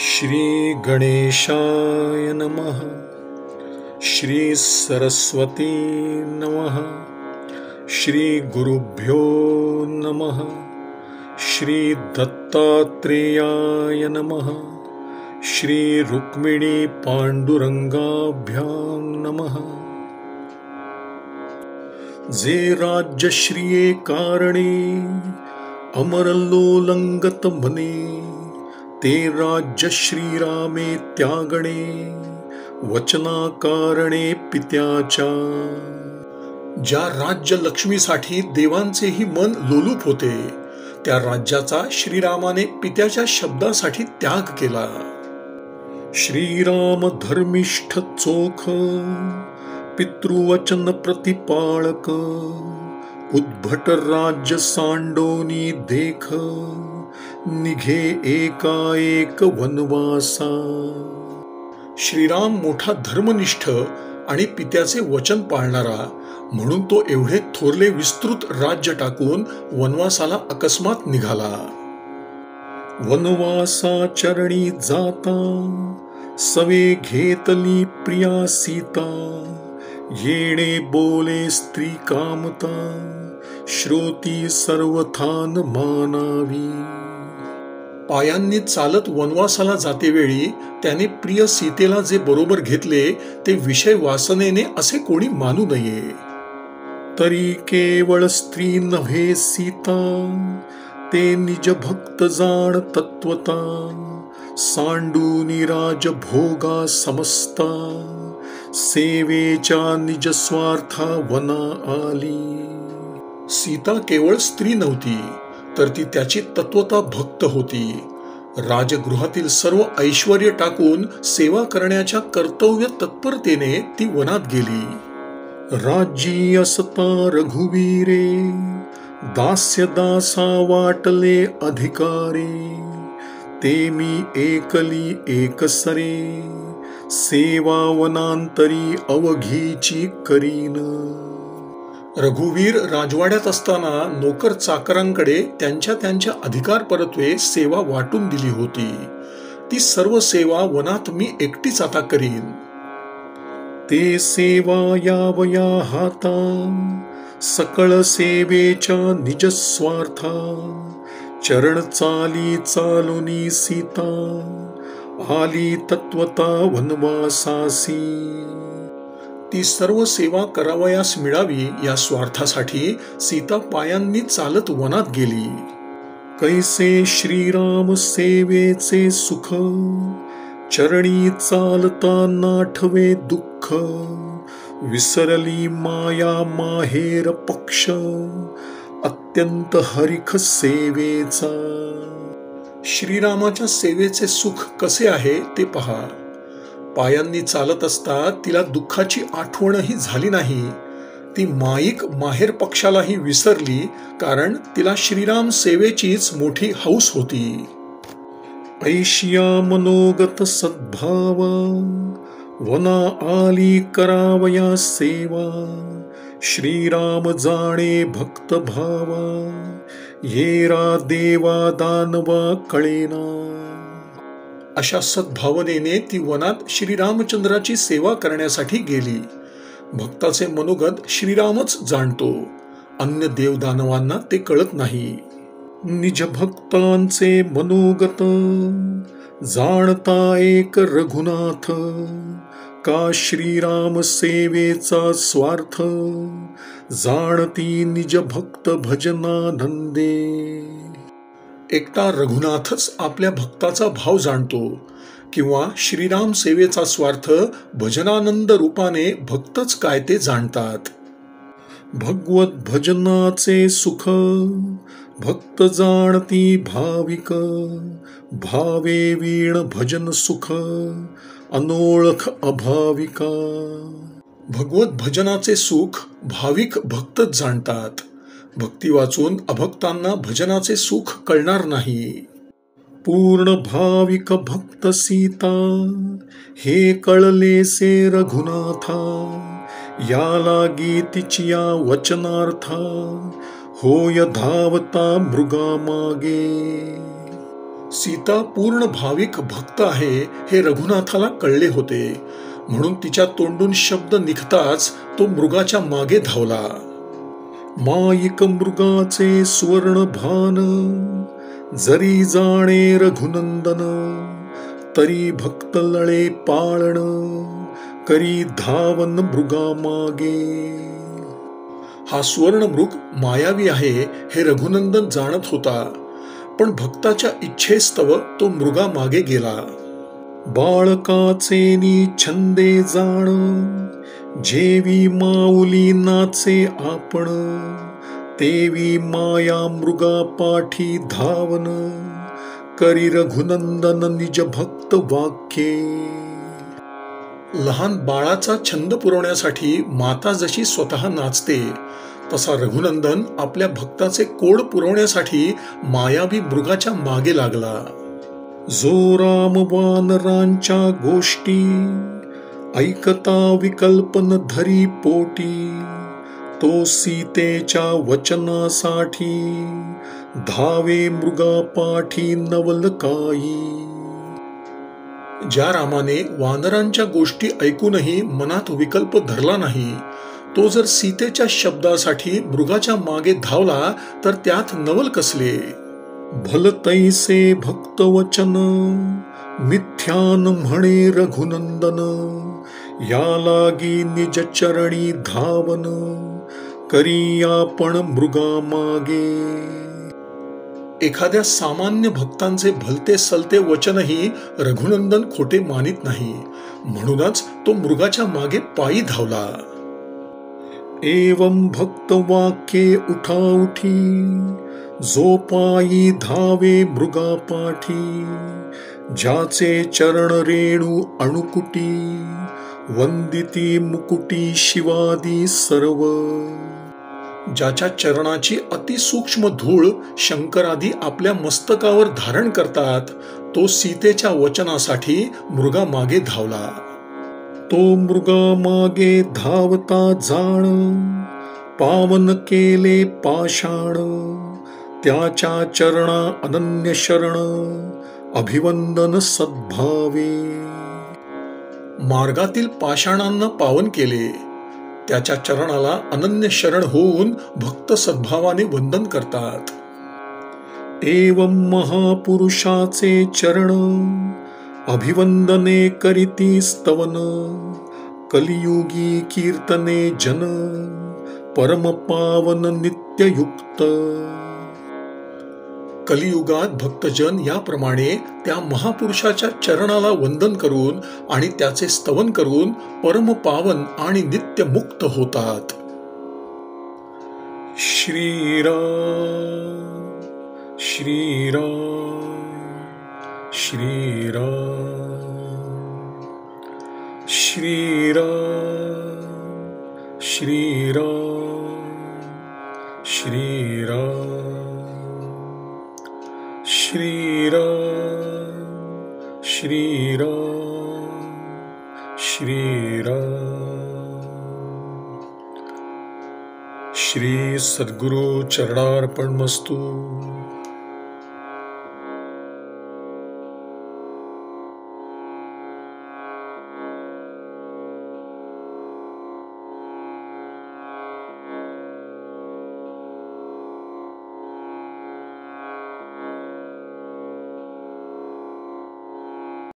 श्री गणेशाय नमः। श्री सरस्वती नमः। श्री गुरुभ्यो नमः। श्री दत्तात्रेयाय नमः। श्री रुक्मिणी पांडुरंगाभ्यां नमः। जे राज्यश्रिये कारणे अमरलोलंगत मने, ते राज्य श्रीरामे त्यागणे वचनाकारणे पित्याच्या। ज्या राज्य लक्ष्मीसाठी देवांचेही मन लोलूप होते, त्या राज्याचा श्रीरामाने पित्याच्या शब्दासाठी त्याग केला. श्रीराम धर्मिष्ठ चोख, पितृवचन प्रतिपाळक, उद्भट राज्य सांडोनी देख, निघे एकाएक वनवासा. श्रीराम मोठा धर्मनिष्ठ आणि पित्याचे वचन पाळणारा, म्हणून तो एवढे थोरले विस्तृत राज्य टाकून वनवासाला अकस्मात निघाला. वनवासाचरणी जाता, सवे घेतली प्रिया सीता, येणे बोले स्त्री कामता, श्रोती सर्वथान मानावी. पायांनी चालत वनवासाला जातेवेळी त्याने प्रिय सीतेला जे बरोबर घेतले, ते विषय वासनेने असे कोणी मानू नये. तरी केवळ स्त्री नव्हे सीता, ते निज भक्त जाण तत्वता, सांडूनी राज भोगा समस्ता, सेवेच्या निज स्वार्था वना आली. सीता केवळ स्त्री नव्हती, तर ती त्याची तत्वता भक्त होती. राजगृहातील सर्व ऐश्वर्य टाकून सेवा करण्याच्या कर्तव्य तत्परतेने ती वनात गेली. राज्यी असता रघुवीरे, दास्य दासा वाटले अधिकारे, ते मी एकली एकसरे, सेवा वनांतरी अवघीची करीन. रघुवीर राजवाड्यात असताना नोकर चाकरांकडे त्यांच्या त्यांच्या अधिकार परत्वे सेवा वाटून दिली होती. ती सर्व सेवा वनात मी एकटीच आता करीन. ते सेवा यावया हाता, सकळ सेवेच्या निज स्वार्था, चरण चाली चालुनी सीता, आली तत्वता वनवासासी. ती सर्व सेवा करावयास मिळावी या स्वार्थासाठी सीता पायांनी चालत वनात गेली. कैसे श्रीराम सेवेचे सुख, चरणी चालता नाठवे दुःख, विसरली माया माहेर पक्ष, अत्यंत हरिख सेवेचा. श्रीरामाच्या सेवेचे सुख कसे आहे ते पहा. पायांनी चालत असता तिला दुःखाची आठवणही झाली नाही. ती माईक माहेर पक्षालाही विसरली, कारण तिला श्रीराम सेवेचीच मोठी हौस होती. ऐशिया मनोगत सद्भावा, वना आली करावया सेवा, श्रीराम जाणे भक्त भावा, येरा देवा दानवा कळेना. अशा सद्भावनेने ती वनात श्रीरामचंद्राची सेवा करण्यासाठी गेली. भक्ताचे मनोगत श्रीरामच जाणतो, अन्य देवदानवांना ते कळत नाही. निज भक्तांचे मनोगत, जाणता एक रघुनाथ, का श्रीराम सेवेचा स्वार्थ, जाणती निज भक्त भजनानंदे. एकटा रघुनाथच आपल्या भक्ताचा भाव जाणतो, किंवा श्रीराम सेवेचा स्वार्थ भजनानंद रूपाने भक्तच काय ते जाणतात. भगवत भजनाचे सुख, भक्त जाणती भाविक, भावे वीण भजन सुख, अनोळख अभाविका. भगवत भजनाचे सुख भाविक भक्तच जाणतात. भक्ती वाचून अभक्तांना भजनाचे सुख कळणार नाही. पूर्ण भाविक भक्त सीता, हे कळलेसे रघुनाथा, या लागी तिचिया वचनार्था, होय धावता मृगा मागे. सीता पूर्ण भाविक भक्त आहे हे रघुनाथाला कळले होते, म्हणून तिच्या तोंडून शब्द निघताच तो मृगाच्या मागे धावला. माईक मृगाचे सुवर्ण भान, जरी जाणे रघुनंदन, तरी भक्त लळे पाळण, करी धावन मृगा मागे. हा सुवर्ण मृग मायावी आहे हे रघुनंदन जाणत होता, पण भक्ताच्या इच्छेस्तव तो मृगा मागे गेला. बाळकाचे छंदे जाण, जेवी माऊली नाचे आपण, तेवी माया मृगा पाठी धावन, करी रघुनंदन निज भक्त वाक्ये. लहान बाळाचा छंद पुरवण्यासाठी माता जशी स्वतः नाचते, तसा रघुनंदन आपल्या भक्ताचे कोड पुरवण्यासाठी मायावी मृगाच्या मागे लागला. जो राम वानरांच्या गोष्टी, ऐकता विकल्पन धरी पोटी, तो सीतेच्या वचनासाठी, धावे मृगा पाठी नवलकाई. ज्या रामाने वानरांच्या गोष्टी ऐकूनही मनात विकल्प धरला नाही, तो जर सीतेच्या शब्दासाठी मृगाच्या मागे धावला तर त्यात नवल कसले. भलतैसे भक्त वचन, मिथ्यान म्हणे रघुनंदन, या लागी निज चरणी धावन, करी आपण मृगा मागे. एखाद्या सामान्य भक्तांचे भलते सलते वचनही रघुनंदन खोटे मानित नाही, म्हणूनच तो मृगाच्या मागे पायी धावला. एवं भक्त वाक्ये उठाउठी, जो पायी धावे मृगा पाठी, ज्याचे चरण रेणू अणुकुटी, वंदिती मुकुटी शिवादी सर्व. ज्याच्या चरणाची अतिसूक्ष्म धूळ शंकरादी आपल्या मस्तकावर धारण करतात, तो सीतेच्या वचनासाठी मृगा मागे धावला. तो मृगा मागे धावता जाण, पावन केले पाषाण, त्याच्या चरणा अनन्य शरण, अभिवंदन सद्भावे. मार्गातील पाषाणांना पावन केले, त्याच्या चरणाला अनन्य शरण होऊन भक्त सद्भावाने वंदन करतात. एवं महापुरुषाचे चरण, अभिवंदने करीती स्तवन, कलियुगी कीर्तने जन, परम पावन नित्ययुक्त. कलियुगात भक्तजन याप्रमाणे त्या महापुरुषाच्या चरणाला वंदन करून आणि त्याचे स्तवन करून परम पावन आणि नित्य मुक्त होतात. श्रीराम श्रीराम श्रीराम श्रीराम श्रीराम श्रीराम श्रीराम श्रीराम श्रीराम. श्री सद्गुरु चरणार्पणमस्तु.